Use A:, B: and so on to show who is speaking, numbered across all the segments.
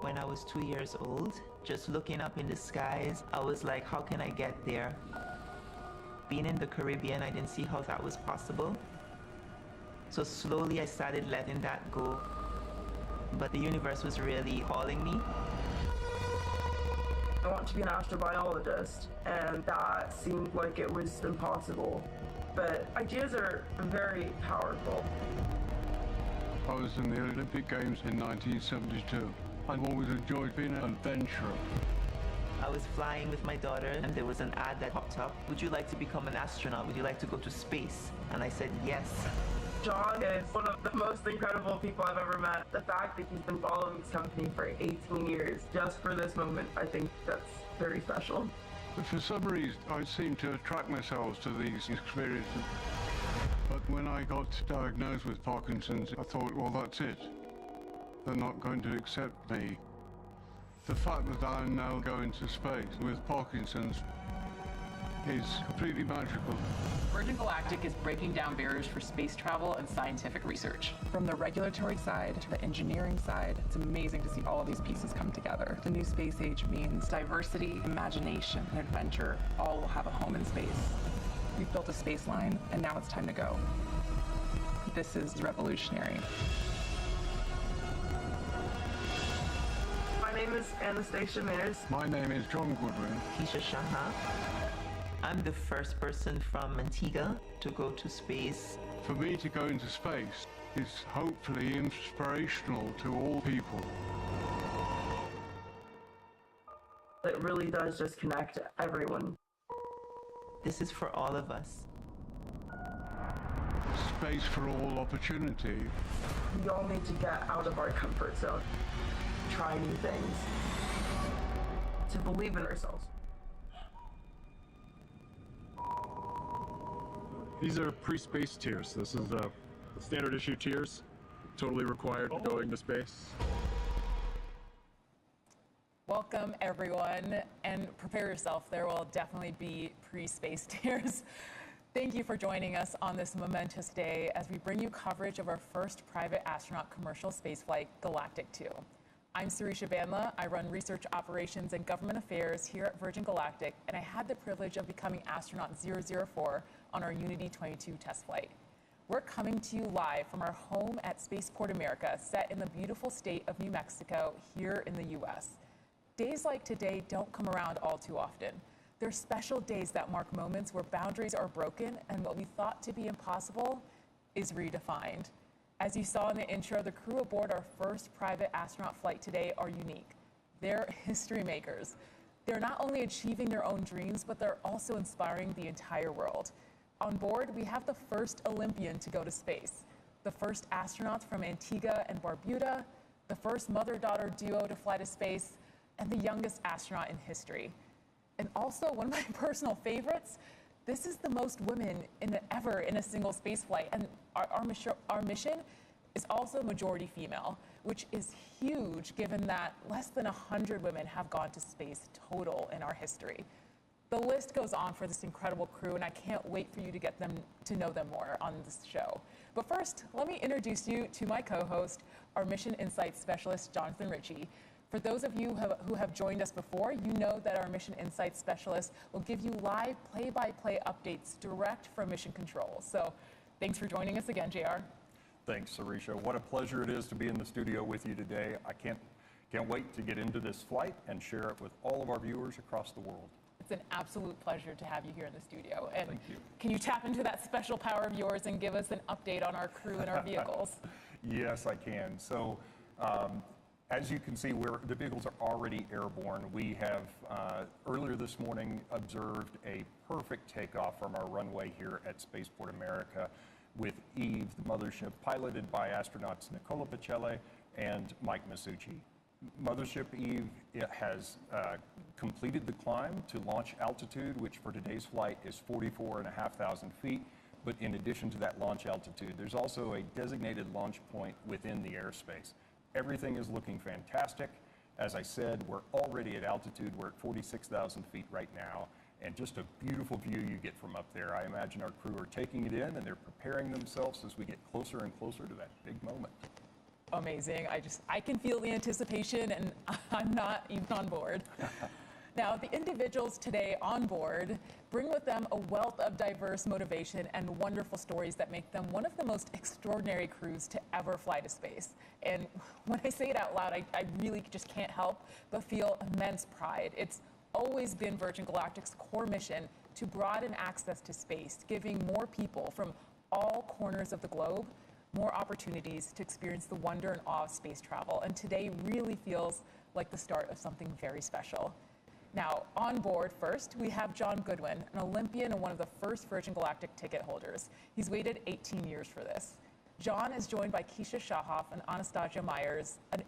A: When I was 2 years old, just looking up in the skies, I was like, how can I get there? Being in the Caribbean, I didn't see how that was possible. So slowly I started letting that go. But the universe was really calling me.
B: I want to be an astrobiologist, and that seemed like it was impossible. But ideas are very powerful.
C: I was in the Olympic Games in 1972. I've always enjoyed being an adventurer.
A: I was flying with my daughter and there was an ad that popped up. Would you like to become an astronaut? Would you like to go to space? And I said yes.
B: John is one of the most incredible people I've ever met. The fact that he's been following this company for 18 years just for this moment, I think that's very special.
C: But for some reason, I seem to attract myself to these experiences. But when I got diagnosed with Parkinson's, I thought, well, that's it. They're not going to accept me. The fact that I'm now going to space with Parkinson's is completely magical.
D: Virgin Galactic is breaking down barriers for space travel and scientific research. From the regulatory side to the engineering side, it's amazing to see all of these pieces come together. The new space age means diversity, imagination, and adventure all will have a home in space. We've built a space line, and now it's time to go. This is revolutionary.
B: My name is Anastasia Myers.
C: My name is John Goodwin.
A: Keisha Schahaff. I'm the first person from Antigua to go to space.
C: For me to go into space is hopefully inspirational to all people.
B: It really does just connect everyone.
A: This is for all of us.
C: Space for all opportunity.
B: We all need to get out of our comfort zone, try new things, to believe in ourselves.
E: These are pre-space tiers. This is the standard issue tiers, totally required for going to space.
D: Welcome, everyone, and prepare yourself. There will definitely be pre-space tiers. Thank you for joining us on this momentous day as we bring you coverage of our first private astronaut commercial spaceflight, Galactic 2. I'm Sirisha Bandla. I run research operations and government affairs here at Virgin Galactic, and I had the privilege of becoming astronaut 004 on our Unity 22 test flight. We're coming to you live from our home at Spaceport America, set in the beautiful state of New Mexico here in the US. Days like today don't come around all too often. They're special days that mark moments where boundaries are broken and what we thought to be impossible is redefined. As you saw in the intro, the crew aboard our first private astronaut flight today are unique. They're history makers. They're not only achieving their own dreams, but they're also inspiring the entire world. On board, we have the first Olympian to go to space, the first astronauts from Antigua and Barbuda, the first mother-daughter duo to fly to space, and the youngest astronaut in history. And also, one of my personal favorites, this is the most women ever in a single space flight, and our mission is also majority female, which is huge given that less than 100 women have gone to space total in our history. The list goes on for this incredible crew, and I can't wait for you to get to know them more on this show. But first, let me introduce you to my co-host, our Mission Insights Specialist, Jonathan Ritchie. For those of you who have joined us before, you know that our Mission Insights Specialist will give you live play-by-play updates direct from Mission Control. So thanks for joining us again, JR.
F: Thanks, Sirisha. What a pleasure it is to be in the studio with you today. I can't wait to get into this flight and share it with all of our viewers across the world.
D: It's an absolute pleasure to have you here in the studio. And
F: thank you. Can
D: you tap into that special power of yours and give us an update on our crew and our vehicles?
F: Yes, I can. So, as you can see, the vehicles are already airborne. We have, earlier this morning, observed a perfect takeoff from our runway here at Spaceport America with Eve, the mothership, piloted by astronauts Nicola Pacelli and Mike Masucci. Mothership Eve has completed the climb to launch altitude, which for today's flight is 44,500 feet. But in addition to that launch altitude, there's also a designated launch point within the airspace. Everything is looking fantastic. As I said, we're already at altitude. We're at 46,000 feet right now, and just a beautiful view you get from up there. I imagine our crew are taking it in, and they're preparing themselves as we get closer and closer to that big moment.
D: amazing. I can feel the anticipation, and I'm not even on board. Now, the individuals today on board bring with them a wealth of diverse motivation and wonderful stories that make them one of the most extraordinary crews to ever fly to space. And when I say it out loud, I really just can't help but feel immense pride. It's always been Virgin Galactic's core mission to broaden access to space, giving more people from all corners of the globe more opportunities to experience the wonder and awe of space travel. And today really feels like the start of something very special. Now, on board first, we have John Goodwin, an Olympian and one of the first Virgin Galactic ticket holders. He's waited 18 years for this. John is joined by Keisha Schahaff and Anastasia Myers, a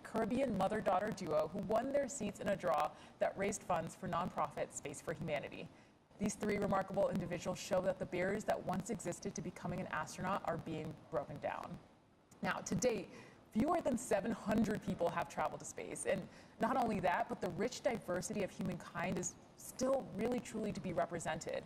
D: Caribbean mother-daughter duo who won their seats in a draw that raised funds for nonprofit Space for Humanity. These three remarkable individuals show that the barriers that once existed to becoming an astronaut are being broken down. Now, to date, fewer than 700 people have traveled to space. And not only that, but the rich diversity of humankind is still really truly to be represented.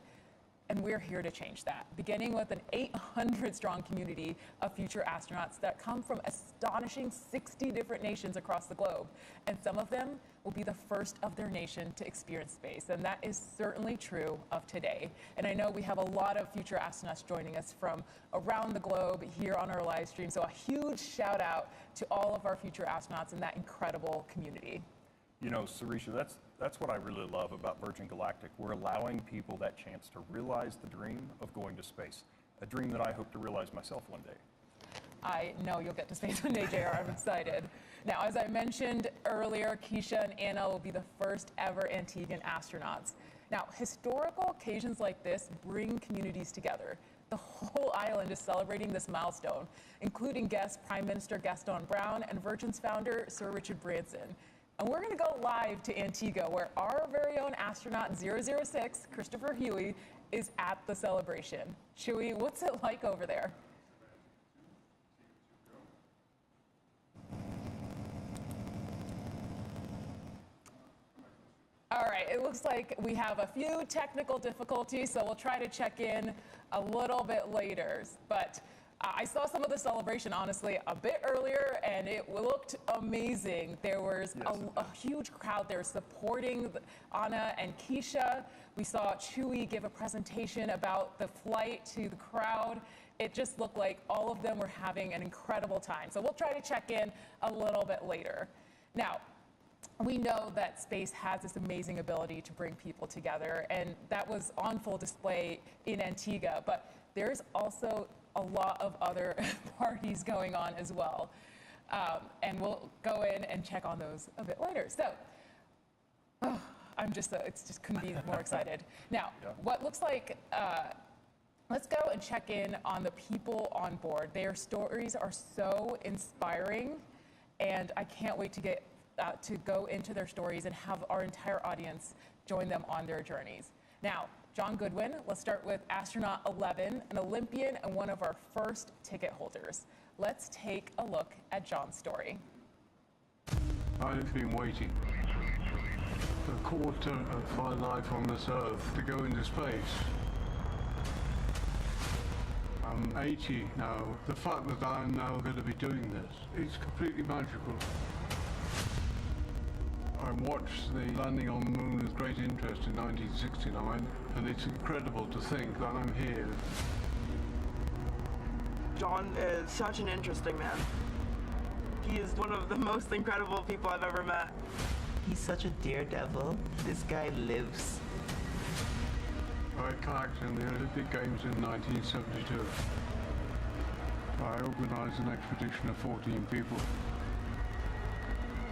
D: And we're here to change that, beginning with an 800-strong community of future astronauts that come from astonishing 60 different nations across the globe. And some of them will be the first of their nation to experience space. And that is certainly true of today. And I know we have a lot of future astronauts joining us from around the globe here on our live stream. So a huge shout out to all of our future astronauts in that incredible community.
F: You know, Sarisha, that's what I really love about Virgin Galactic. We're allowing people that chance to realize the dream of going to space, a dream that I hope to realize myself one day.
D: I know you'll get to space one day, JR. I'm excited. Now, as I mentioned earlier, Keisha and Anna will be the first ever Antiguan astronauts. Now, historical occasions like this bring communities together. The whole island is celebrating this milestone, including guest Prime Minister Gaston Brown and Virgin's founder, Sir Richard Branson. And we're going to go live to Antigua, where our very own astronaut 006, Christopher Huey, is at the celebration. Huey, what's it like over there? All right, it looks like we have a few technical difficulties, so we'll try to check in a little bit later. But I saw some of the celebration, honestly, a bit earlier, and it looked amazing. There was a huge crowd there supporting Anna and Keisha. We saw Chewy give a presentation about the flight to the crowd. It just looked like all of them were having an incredible time. So we'll try to check in a little bit later. Now, we know that space has this amazing ability to bring people together, and that was on full display in Antigua, but there's also a lot of other parties going on as well. And we'll go in and check on those a bit later. So, it's just couldn't be more excited. Now, what looks like, let's go and check in on the people on board. Their stories are so inspiring, and I can't wait to get to go into their stories and have our entire audience join them on their journeys. Now, John Goodwin, let's start with astronaut 11, an Olympian and one of our first ticket holders. Let's take a look at John's story.
C: I've been waiting a quarter of my life on this earth to go into space. I'm 80 now. The fact that I'm now going to be doing this is completely magical. I watched the landing on the moon with great interest in 1969, and it's incredible to think that I'm here.
B: John is such an interesting man. He is one of the most incredible people I've ever met.
A: He's such a daredevil. This guy lives.
C: I kayaked in the Olympic Games in 1972. I organized an expedition of 14 people.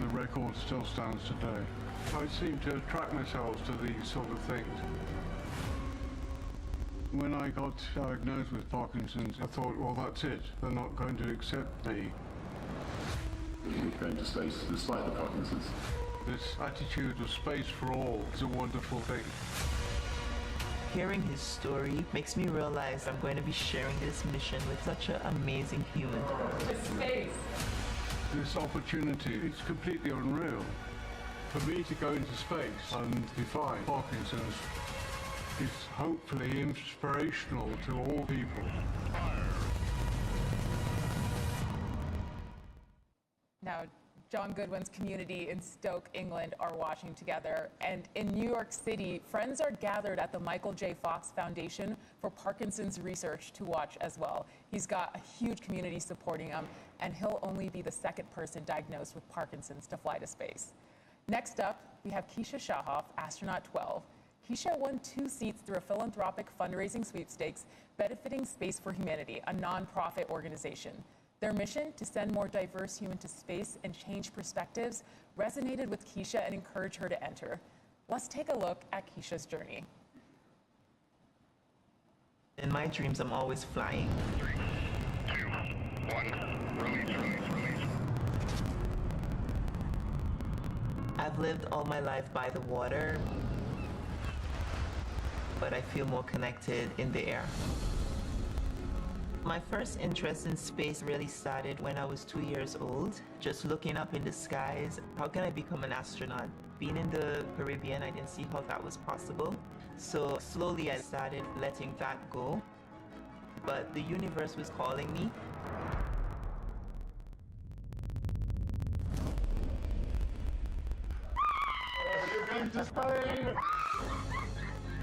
C: The record still stands today. I seem to attract myself to these sort of things. When I got diagnosed with Parkinson's, I thought, well, that's it. They're not going to accept me.
G: You're going to space despite the Parkinson's.
C: This attitude of space for all is a wonderful thing.
A: Hearing his story makes me realize I'm going to be sharing this mission with such an amazing human.
D: Space.
C: This opportunity is completely unreal. For me to go into space and defy Parkinson's is hopefully inspirational to all people.
D: John Goodwin's community in Stoke, England are watching together. And in New York City, friends are gathered at the Michael J. Fox Foundation for Parkinson's research to watch as well. He's got a huge community supporting him, and he'll only be the second person diagnosed with Parkinson's to fly to space. Next up, we have Keisha Schahaff, astronaut 12. Keisha won 2 seats through a philanthropic fundraising sweepstakes benefiting Space for Humanity, a nonprofit organization. Their mission, to send more diverse humans to space and change perspectives, resonated with Keisha and encouraged her to enter. Let's take a look at Keisha's journey.
A: In my dreams, I'm always flying.
G: 3, 2, 1, release.
A: I've lived all my life by the water, but I feel more connected in the air. My first interest in space really started when I was 2 years old, just looking up in the skies. How can I become an astronaut? Being in the Caribbean, I didn't see how that was possible. So slowly I started letting that go. But the universe was calling me.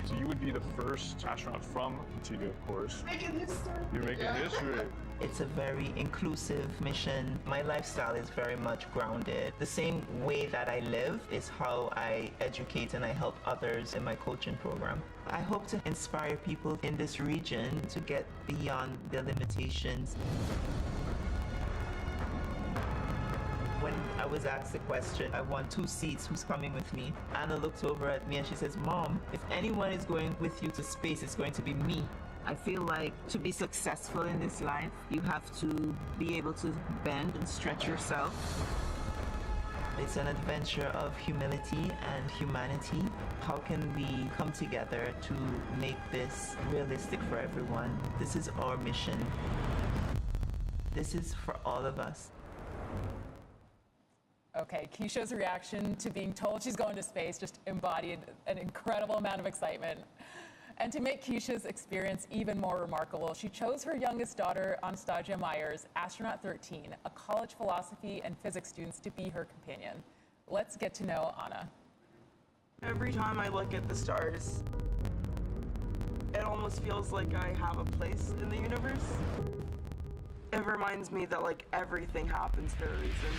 E: So you would be the first astronaut from Antigua, of course.
B: Making history.
E: You're making history.
A: It's a very inclusive mission. My lifestyle is very much grounded. The same way that I live is how I educate and I help others in my coaching program. I hope to inspire people in this region to get beyond their limitations. When I was asked the question, I want 2 seats, who's coming with me? Anna looked over at me and she says, Mom, if anyone is going with you to space, it's going to be me. I feel like to be successful in this life, you have to be able to bend and stretch yourself. It's an adventure of humility and humanity. How can we come together to make this realistic for everyone? This is our mission. This is for all of us.
D: Okay, Keisha's reaction to being told she's going to space just embodied an incredible amount of excitement. And to make Keisha's experience even more remarkable, she chose her youngest daughter, Anastasia Myers, astronaut 13, a college philosophy and physics student, to be her companion. Let's get to know Anna.
B: Every time I look at the stars, it almost feels like I have a place in the universe. It reminds me that like everything happens for a reason.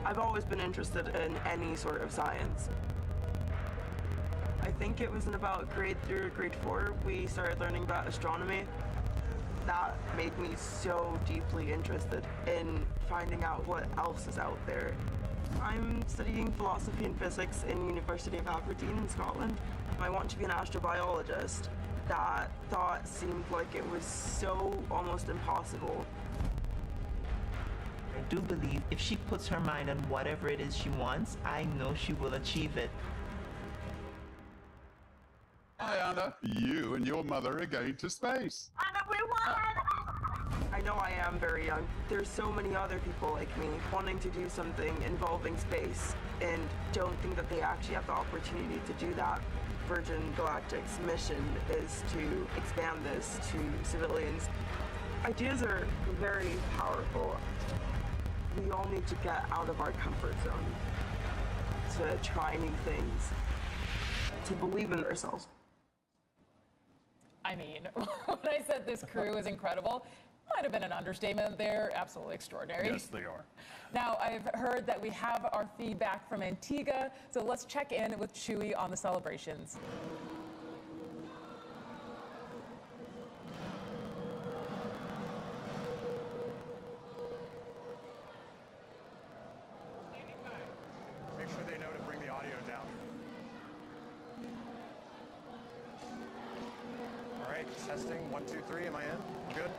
B: I've always been interested in any sort of science. I think it was in about grade 3 or grade 4 we started learning about astronomy. That made me so deeply interested in finding out what else is out there. I'm studying philosophy and physics in University of Aberdeen in Scotland. I want to be an astrobiologist. That thought seemed like it was so almost impossible.
A: I do believe if she puts her mind on whatever it is she wants, I know she will achieve it.
H: Hi, Anna. You and your mother are going to space.
B: Anna, we won! I know I am very young. There's so many other people like me wanting to do something involving space and don't think that they actually have the opportunity to do that. Virgin Galactic's mission is to expand this to civilians. Ideas are very powerful. We all need to get out of our comfort zone, to try new things, to believe in ourselves.
D: I mean, when I said this crew is incredible, might have been an understatement. They're absolutely extraordinary.
F: Yes, they are.
D: Now, I've heard that we have our feedback from Antigua, so let's check in with Chewy on the celebrations.
E: Make sure they know to bring the audio down. All right, testing, 1, 2, 3, am I in? Good?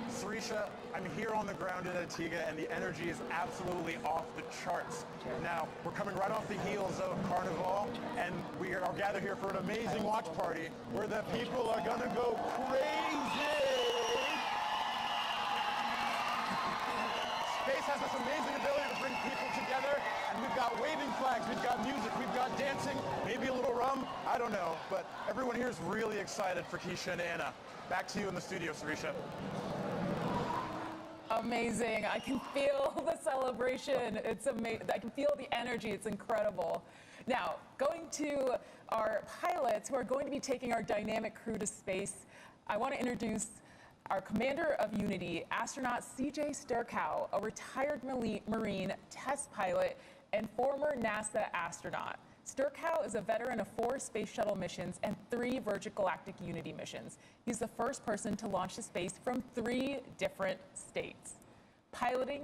E: Sarisha, I'm here on the ground in Antigua, and the energy is absolutely off the charts. Now, we're coming right off the heels of Carnival, and we are gathered here for an amazing watch party where the people are gonna go crazy! Space has this amazing ability to bring people together, and and we've got waving flags, we've got music, we've got dancing, maybe a little rum, I don't know. But everyone here is really excited for Keisha and Anna. Back to you in the studio, Sarisha.
D: Amazing. I can feel the celebration. It's amazing. I can feel the energy. It's incredible. Now, going to our pilots who are going to be taking our dynamic crew to space, I want to introduce our commander of Unity, astronaut C.J. Sturkow, a retired Marine test pilot and former NASA astronaut. Sturkow is a veteran of 4 space shuttle missions and 3 Virgin Galactic Unity missions. He's the first person to launch to space from 3 different states. Piloting.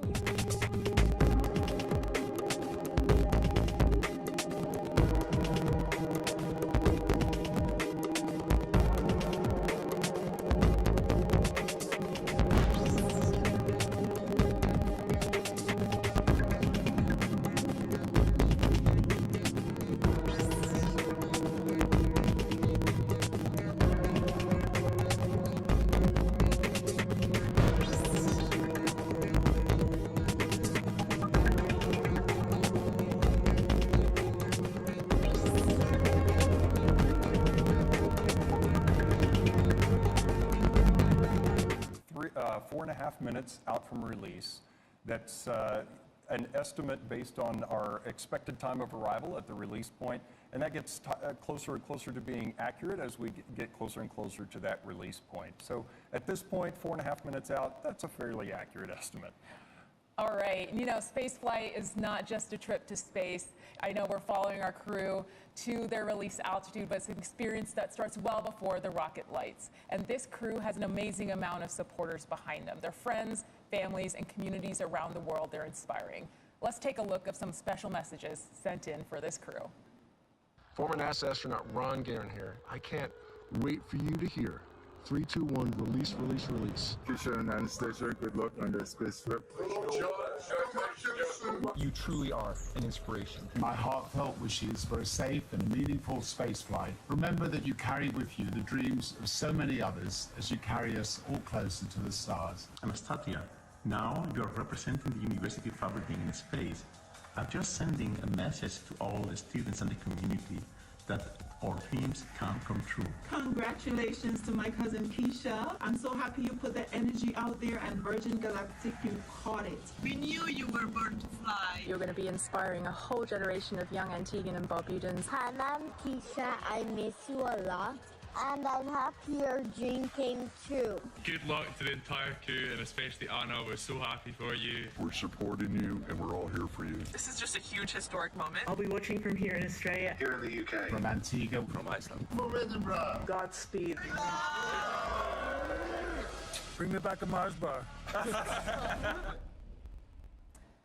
F: 4.5 minutes out from release. That's an estimate based on our expected time of arrival at the release point, and that gets closer and closer to being accurate as we get closer and closer to that release point. So at this point, 4.5 minutes out, that's a fairly accurate estimate.
D: All right, you know, space flight is not just a trip to space. I know we're following our crew to their release altitude, but it's an experience that starts well before the rocket lights. And this crew has an amazing amount of supporters behind them. Their friends, families, and communities around the world they're inspiring. Let's take a look at some special messages sent in for this crew.
I: Former NASA astronaut Ron Guerin here. I can't wait for you to hear 3, 2, 1, release, release, release.
J: Keisha and Anastasia, good luck on their space trip.
K: You truly are an inspiration.
L: My heartfelt wishes for a safe and meaningful space flight. Remember that you carry with you the dreams of so many others as you carry us all closer to the stars.
K: Anastasia, now you are representing the university of everything in space. I'm just sending a message to all the students and the community that our dreams can come true.
M: Congratulations to my cousin Keisha. I'm so happy you put the energy out there, and Virgin Galactic, you caught it.
N: We knew you were born to fly.
O: You're going to be inspiring a whole generation of young Antiguan and Barbudans.
P: Hi, I'm Keisha. I miss you a lot. And I'm happy your dream came true.
Q: Good luck to the entire crew, and especially Anna. We're so happy for you.
G: We're supporting you, and we're all here for you.
B: This is just a huge historic moment.
M: I'll be watching from here in Australia.
G: Here in the UK.
L: From Antigua.
K: From Iceland.
G: From Edinburgh.
M: Godspeed.
R: Bring me back a Mars bar.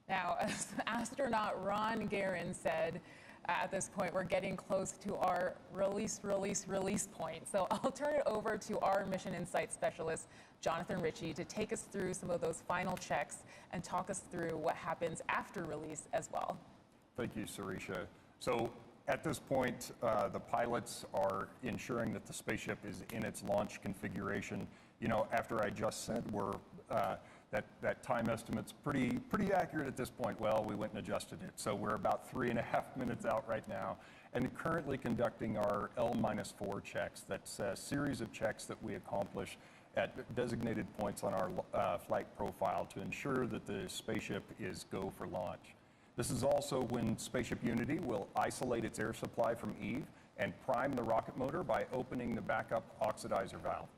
D: Now, as astronaut Ron Guerin said, at this point, we're getting close to our release point. So I'll turn it over to our mission insight specialist, Jonathan Ritchie, to take us through some of those final checks and talk us through what happens after release as well.
F: Thank you, Sarisha. So at this point, the pilots are ensuring that the spaceship is in its launch configuration. You know, after I just said that time estimate's pretty accurate at this point. Well, we went and adjusted it. So we're about 3.5 minutes out right now, and currently conducting our L-4 checks. That's a series of checks that we accomplish at designated points on our flight profile to ensure that the spaceship is go for launch. This is also when Spaceship Unity will isolate its air supply from Eve and prime the rocket motor by opening the backup oxidizer valve.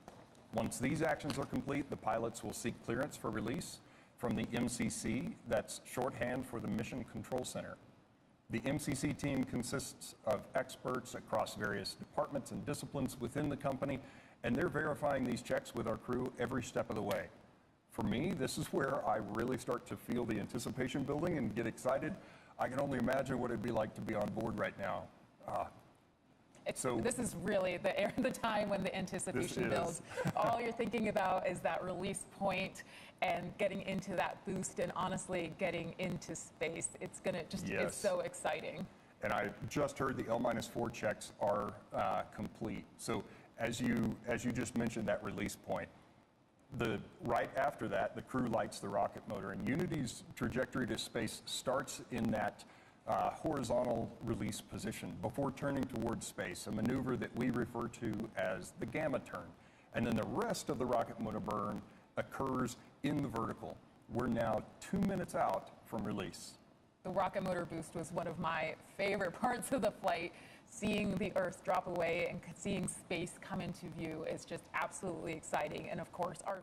F: Once these actions are complete, the pilots will seek clearance for release from the MCC, that's shorthand for the Mission Control Center. The MCC team consists of experts across various departments and disciplines within the company, and they're verifying these checks with our crew every step of the way. For me, this is where I really start to feel the anticipation building and get excited. I can only imagine what it'd be like to be on board right now.
D: This is really the time when the anticipation builds. All you're thinking about is that release point and getting into that boost, and honestly, getting into space. It's gonna just, it's so exciting.
F: And I just heard the L-4 checks are complete. So as you just mentioned, that release point, right after that, the crew lights the rocket motor, and Unity's trajectory to space starts in that horizontal release position before turning towards space, a maneuver that we refer to as the gamma turn. And then the rest of the rocket motor burn occurs in the vertical. We're now 2 minutes out from release.
D: The rocket motor boost was one of my favorite parts of the flight. Seeing the Earth drop away and seeing space come into view is just absolutely exciting. And of course, our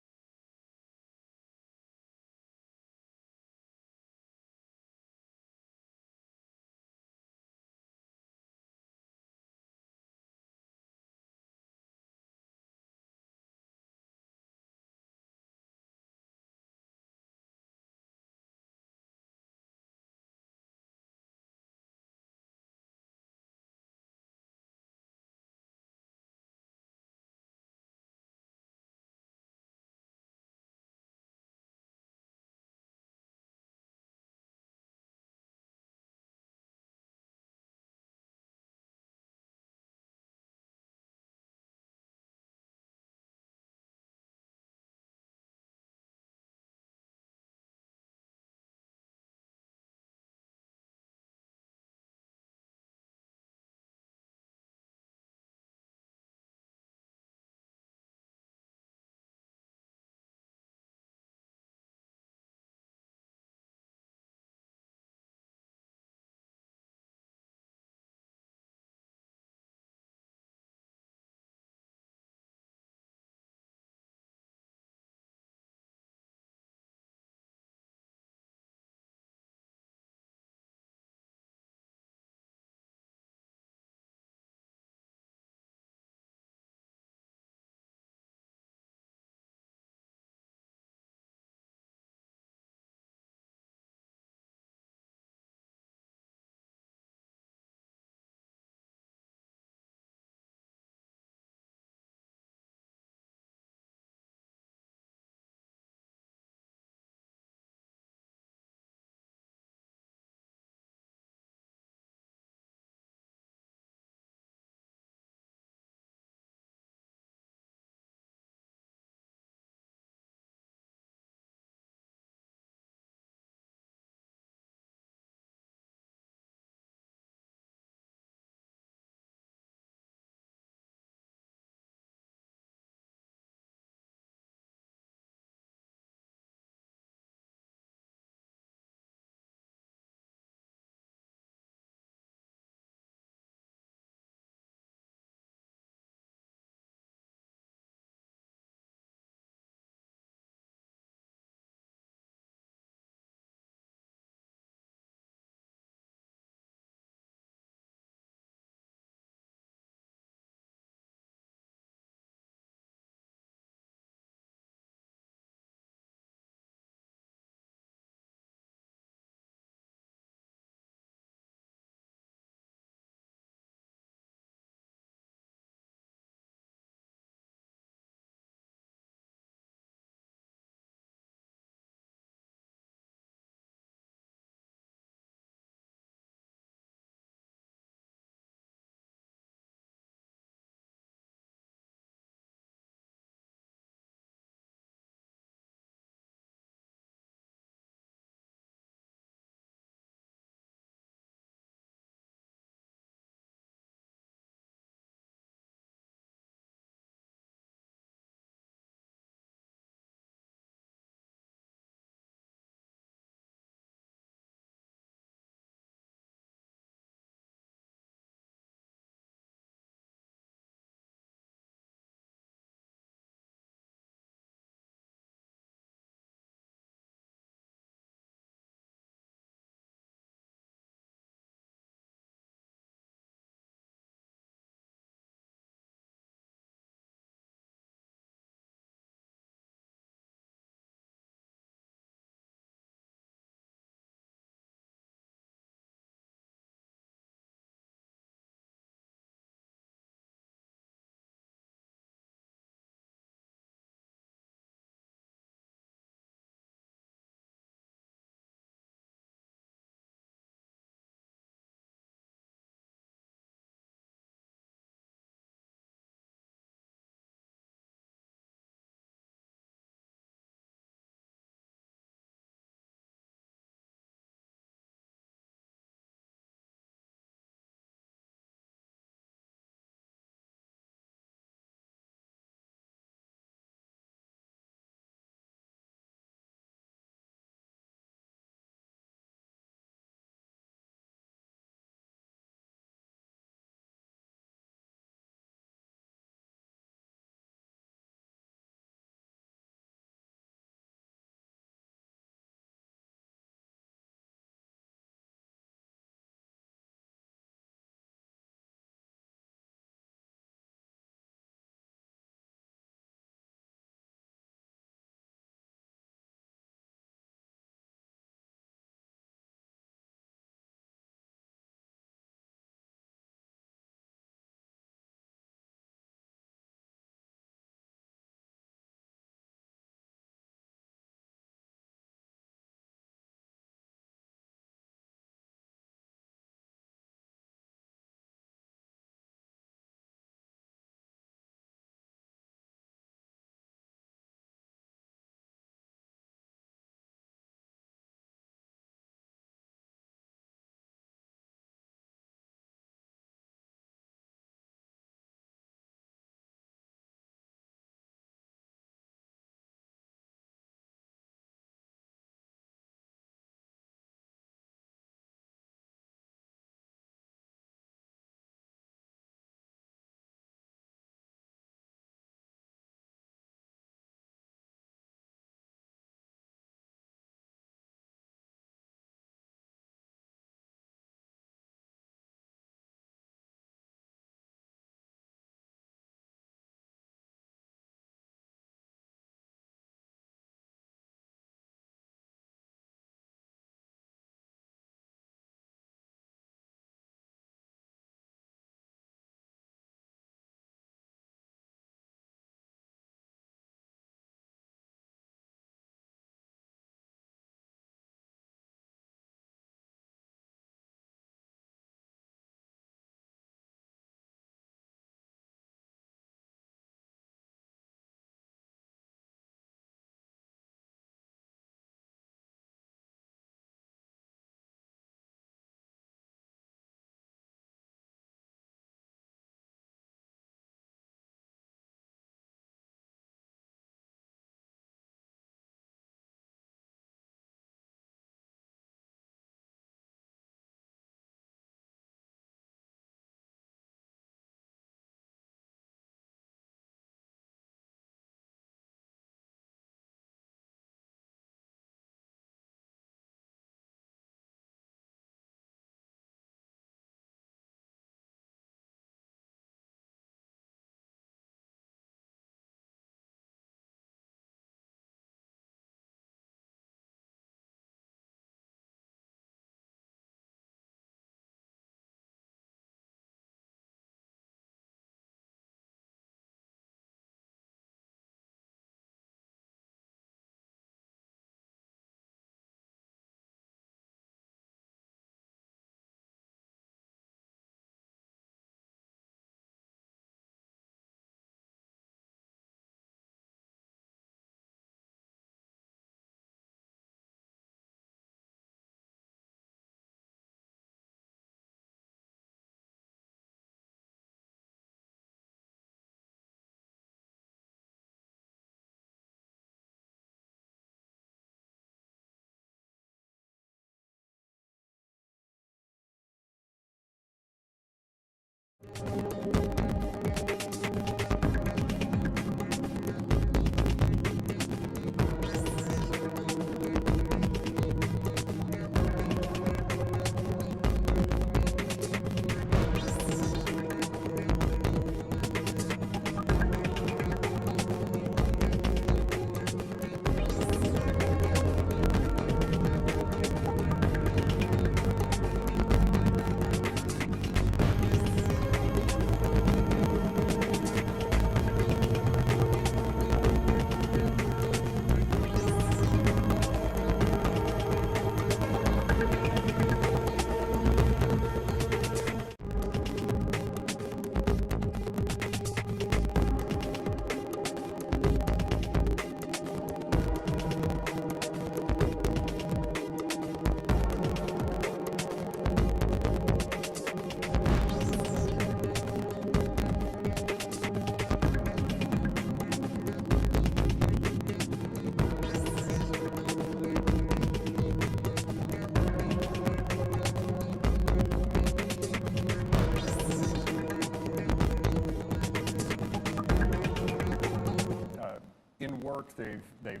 F: They've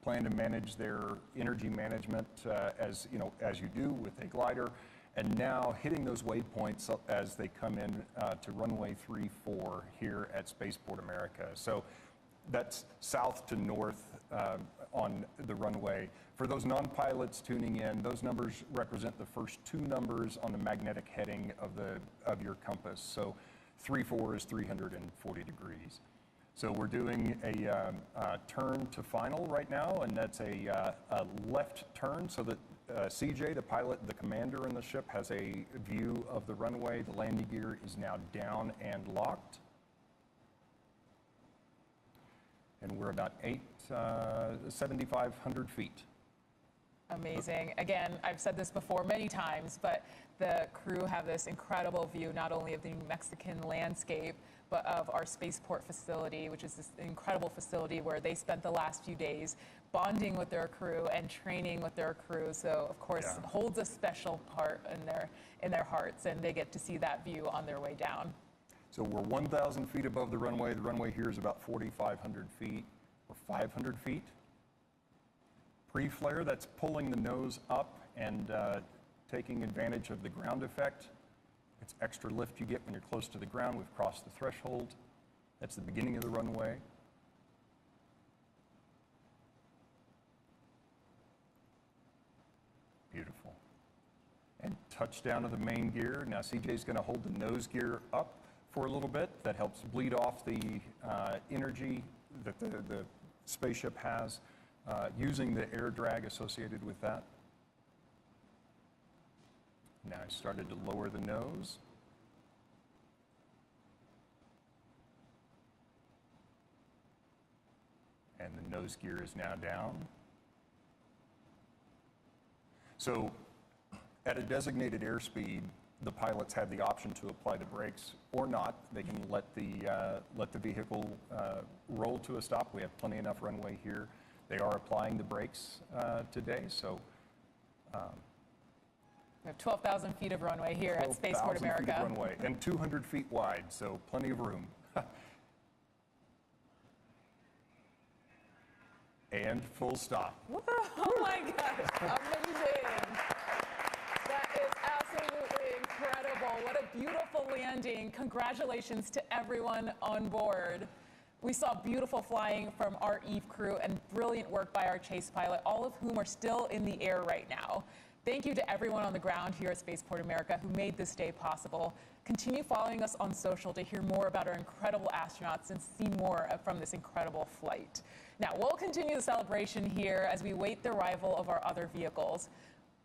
F: planned to manage their energy management as you do with a glider, and now hitting those waypoints as they come in to runway 34 here at Spaceport America. So that's south to north on the runway. For those non-pilots tuning in, those numbers represent the first two numbers on the magnetic heading of your compass. So 34 is 340 degrees. So we're doing a turn to final right now, and that's a left turn so that CJ, the pilot, the commander in the ship, has a view of the runway. The landing gear is now down and locked. And we're about 7,500 feet.
D: Amazing. Again, I've said this before many times, but the crew have this incredible view, not only of the New Mexican landscape, but of our spaceport facility, which is this incredible facility where they spent the last few days bonding with their crew and training with their crew. So, of course, it holds a special part in their hearts, and they get to see that view on their way down.
F: So we're 1,000 feet above the runway. The runway here is about 4,500 feet or 500 feet. Pre-flare, that's pulling the nose up and taking advantage of the ground effect. It's extra lift you get when you're close to the ground. We've crossed the threshold. That's the beginning of the runway. Beautiful. And touchdown of the main gear. Now CJ's going to hold the nose gear up for a little bit. That helps bleed off the energy that the spaceship has, using the air drag associated with that. Now I started to lower the nose. And the nose gear is now down. So at a designated airspeed, the pilots have the option to apply the brakes or not. They can let the vehicle roll to a stop. We have plenty enough runway here. They are applying the brakes today, so.
D: We have 12,000 feet of runway here at Spaceport America.
F: 12,000 feet of runway and 200 feet wide, so plenty of room. And full stop.
D: Oh my gosh, amazing. That is absolutely incredible. What a beautiful landing. Congratulations to everyone on board. We saw beautiful flying from our Eve crew and brilliant work by our chase pilot, all of whom are still in the air right now. Thank you to everyone on the ground here at Spaceport America who made this day possible. Continue following us on social to hear more about our incredible astronauts and see more from this incredible flight. Now, we'll continue the celebration here as we wait the arrival of our other vehicles.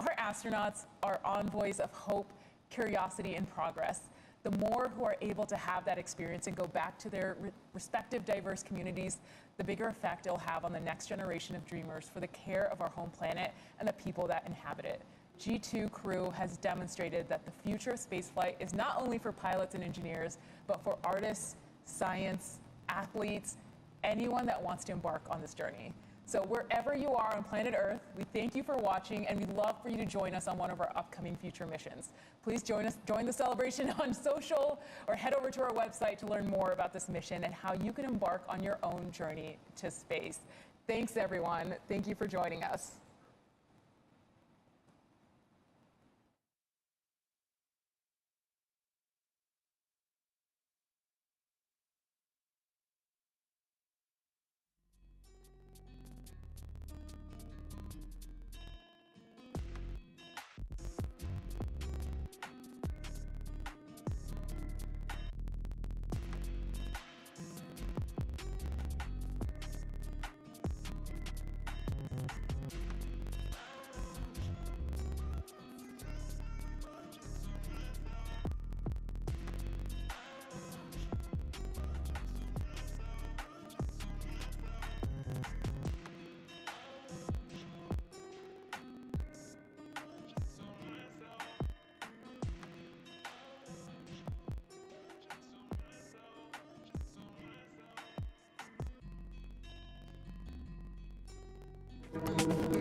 D: Our astronauts are envoys of hope, curiosity, and progress. The more who are able to have that experience and go back to their respective diverse communities, the bigger effect it'll have on the next generation of dreamers for the care of our home planet and the people that inhabit it. G2 crew has demonstrated that the future of spaceflight is not only for pilots and engineers, but for artists, science, athletes, anyone that wants to embark on this journey. So wherever you are on planet Earth, we thank you for watching, and we'd love for you to join us on one of our upcoming future missions. Please join the celebration on social, or head over to our website to learn more about this mission and how you can embark on your own journey to space. Thanks, everyone. Thank you for joining us.
S: Thank you.